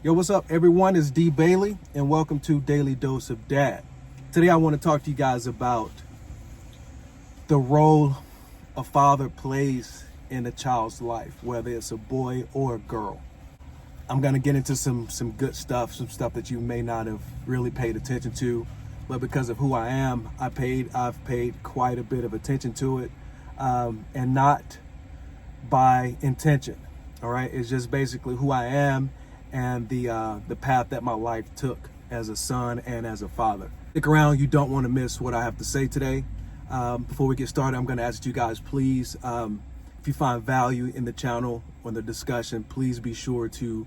Yo, what's up, everyone? It's D Bailey, and welcome to Daily Dose of Dad. Today, I want to talk to you guys about the role a father plays in a child's life, whether it's a boy or a girl. I'm going to get into some good stuff, some stuff that you may not have really paid attention to, but because of who I am, I've paid quite a bit of attention to it, and not by intention. All right, it's just basically who I am and the path that my life took as a son and as a father. Stick around, you don't want to miss what I have to say today. Before we get started, I'm going to ask you guys, please, if you find value in the channel or the discussion, please be sure to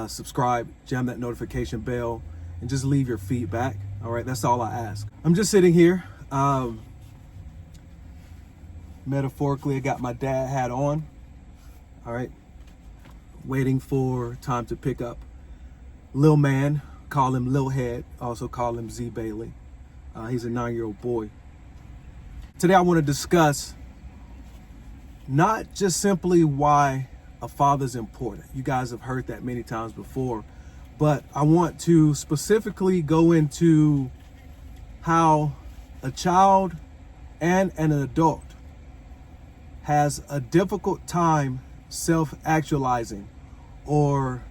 subscribe, jam that notification bell, and just leave your feedback. All right, that's all I ask. I'm just sitting here. Metaphorically, I got my dad hat on. All right, waiting for time to pick up Lil Man, call him Lil Head, also call him Z Bailey. He's a 9-year-old boy. Today I want to discuss not just simply why a father's important. You guys have heard that many times before, but I want to specifically go into how a child and an adult has a difficult time self-actualizing or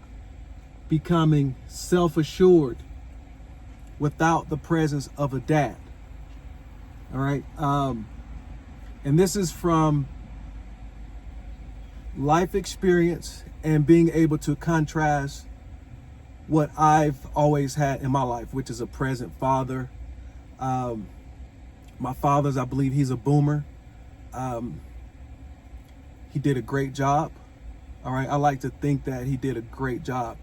becoming self-assured without the presence of a dad. All right. And this is from life experience and being able to contrast what I've always had in my life, which is a present father. My father's, I believe he's a boomer. He did a great job. All right. I like to think that he did a great job.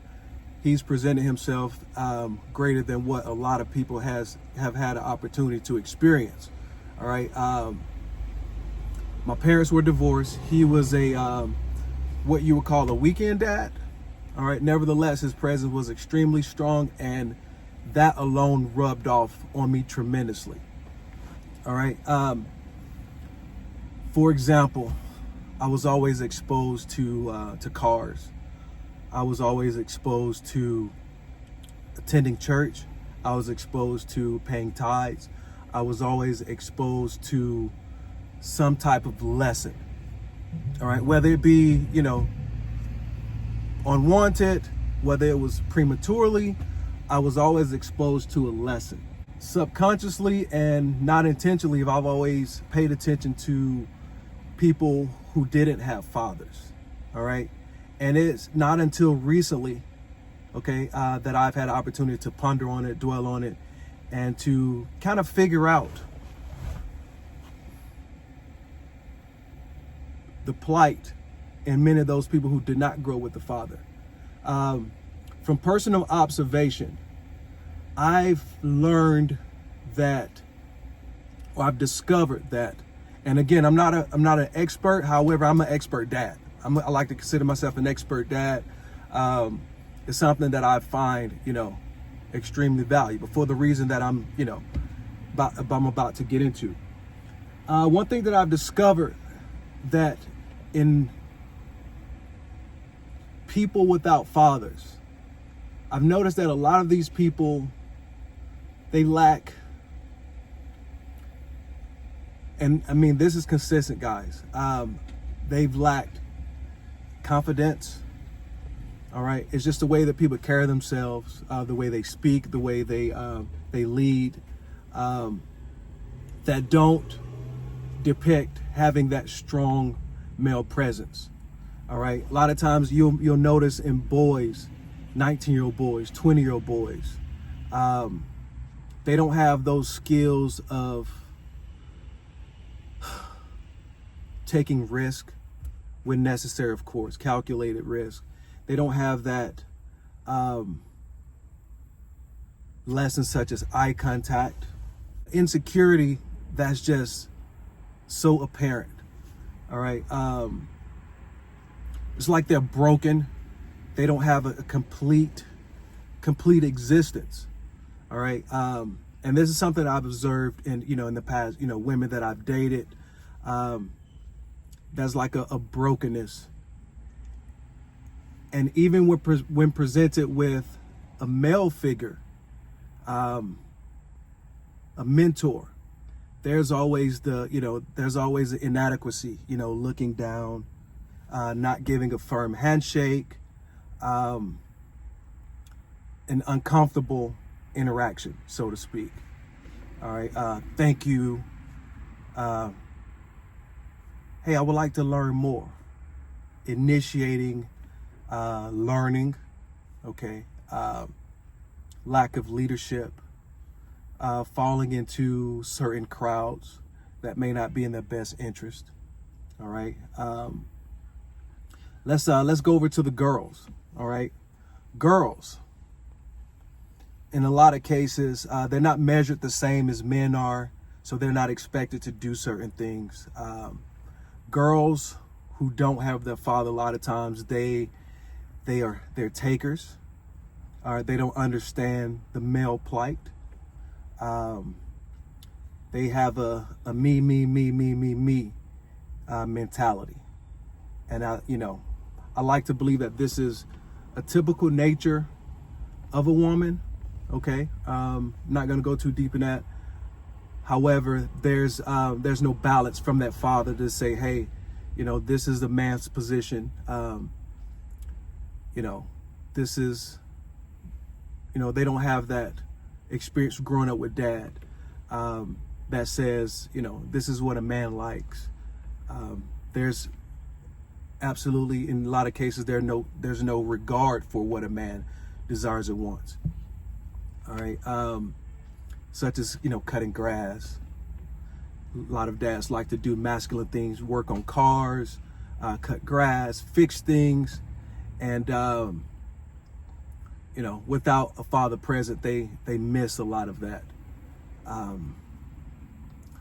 He's presented himself greater than what a lot of people have had an opportunity to experience. All right. My parents were divorced. He was a what you would call a weekend dad. All right. Nevertheless, his presence was extremely strong, and that alone rubbed off on me tremendously. All right. For example, I was always exposed to cars. I was always exposed to attending church. I was exposed to paying tithes. I was always exposed to some type of lesson. All right, whether it be, unwanted, whether it was prematurely, I was always exposed to a lesson. Subconsciously and not intentionally, I've always paid attention to people who didn't have fathers. All right. And it's not until recently, that I've had an opportunity to ponder on it, dwell on it, and to kind of figure out the plight in many of those people who did not grow with the father. From personal observation, I've learned that, or I've discovered that, and again, I'm not an expert. However, I'm an expert dad. I like to consider myself an expert dad. It's something that I find, extremely valuable for the reason that I'm about to get into. One thing that I've discovered that in people without fathers, I've noticed that a lot of these people, they lack, and I mean, this is consistent, guys. They've lacked confidence. All right. It's just the way that people carry themselves, the way they speak, the way they lead, that don't depict having that strong male presence. All right. A lot of times you'll notice in boys, 19-year-old boys, 20-year-old boys, they don't have those skills of taking risk when necessary, of course, calculated risk. They don't have that lessons such as eye contact, insecurity that's just so apparent. All right. It's like they're broken. They don't have a complete existence. All right. And this is something I've observed in the past, women that I've dated. That's like a brokenness And even when presented with a male figure, a mentor, there's always there's always an inadequacy, looking down, not giving a firm handshake, an uncomfortable interaction, so to speak. All right. Thank you. Hey, I would like to learn more. Initiating, learning, okay. Lack of leadership, falling into certain crowds that may not be in their best interest. All right. Let's go over to the girls. All right. Girls, in a lot of cases, they're not measured the same as men are, so they're not expected to do certain things. Girls who don't have their father, a lot of times they're takers. All right, they don't understand the male plight. They have a me mentality, and I like to believe that this is a typical nature of a woman. Okay, not going to go too deep in that. However, there's no balance from that father to say, hey, this is the man's position. This is, they don't have that experience growing up with dad that says, this is what a man likes. There's absolutely, in a lot of cases, there's no regard for what a man desires or wants. All right. Such as, cutting grass. A lot of dads like to do masculine things, work on cars, cut grass, fix things. And, without a father present, they miss a lot of that.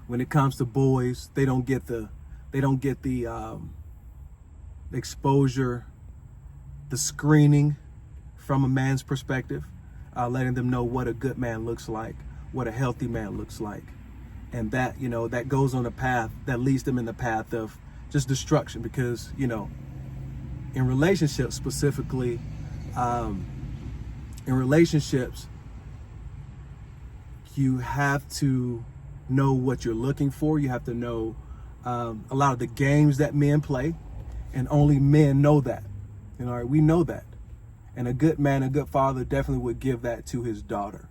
When it comes to boys, they don't get the exposure, the screening from a man's perspective, letting them know what a good man looks like, what a healthy man looks like. And that, that goes on a path that leads them in the path of just destruction, because, in relationships specifically, you have to know what you're looking for. You have to know a lot of the games that men play, and only men know that. We know that. And a good man, a good father definitely would give that to his daughter.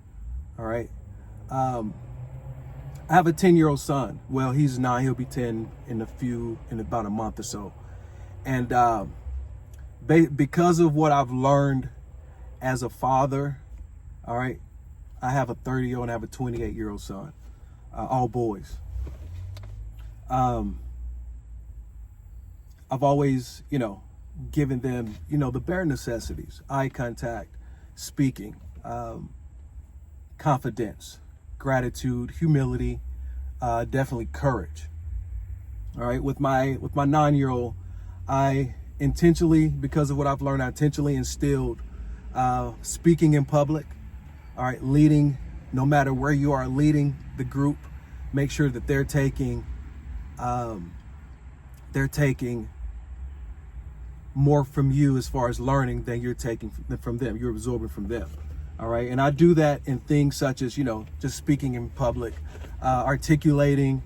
All right. I have a 10-year-old son. Well, he's 9. He'll be 10 in about a month or so. And because of what I've learned as a father, all right, I have a 30-year-old and I have a 28-year-old son, all boys. I've always, given them, the bare necessities: eye contact, speaking, confidence, gratitude, humility, definitely courage. All right, with my 9-year-old, I intentionally, because of what I've learned, I intentionally instilled speaking in public. All right, leading, no matter where you are, leading the group. Make sure that they're taking more from you as far as learning than you're taking from them. You're absorbing from them. All right. And I do that in things such as, just speaking in public, articulating,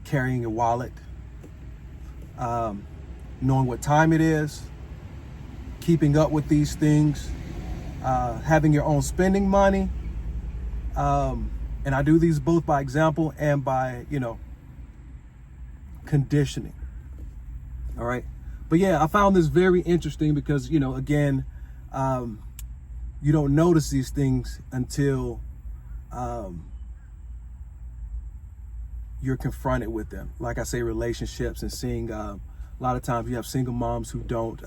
carrying a wallet, knowing what time it is, keeping up with these things, having your own spending money. And I do these both by example and by, conditioning. All right. But yeah, I found this very interesting because, again, you don't notice these things until you're confronted with them. Like I say, relationships, and seeing a lot of times you have single moms who don't,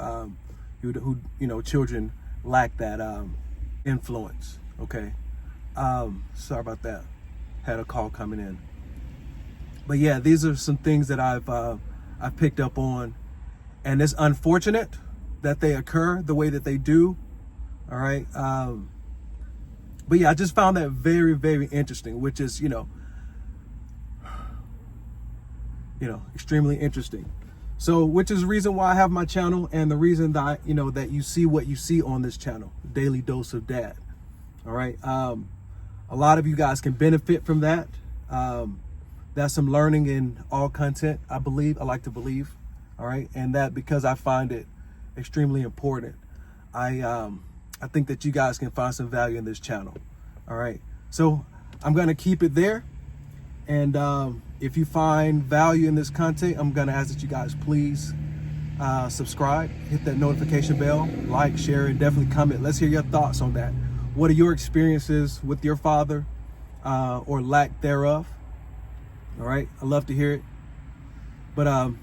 who children lack that influence. Okay. Sorry about that. Had a call coming in. But yeah, these are some things that I've picked up on, and it's unfortunate that they occur the way that they do. All right. But yeah, I just found that very, very interesting, which is, extremely interesting. So, which is the reason why I have my channel, and the reason that that you see what you see on this channel, Daily Dose of Dad. All right. A lot of you guys can benefit from that. That's some learning in all content, I believe. I like to believe. All right. And that because I find it extremely important. I think that you guys can find some value in this channel. All right. So I'm going to keep it there. And if you find value in this content, I'm going to ask that you guys please subscribe, hit that notification bell, like, share, and definitely comment. Let's hear your thoughts on that. What are your experiences with your father or lack thereof? All right. I love to hear it. But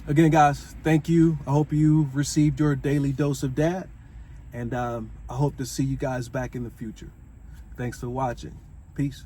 again, guys, thank you. I hope you received your daily dose of dad. And I hope to see you guys back in the future. Thanks for watching. Peace.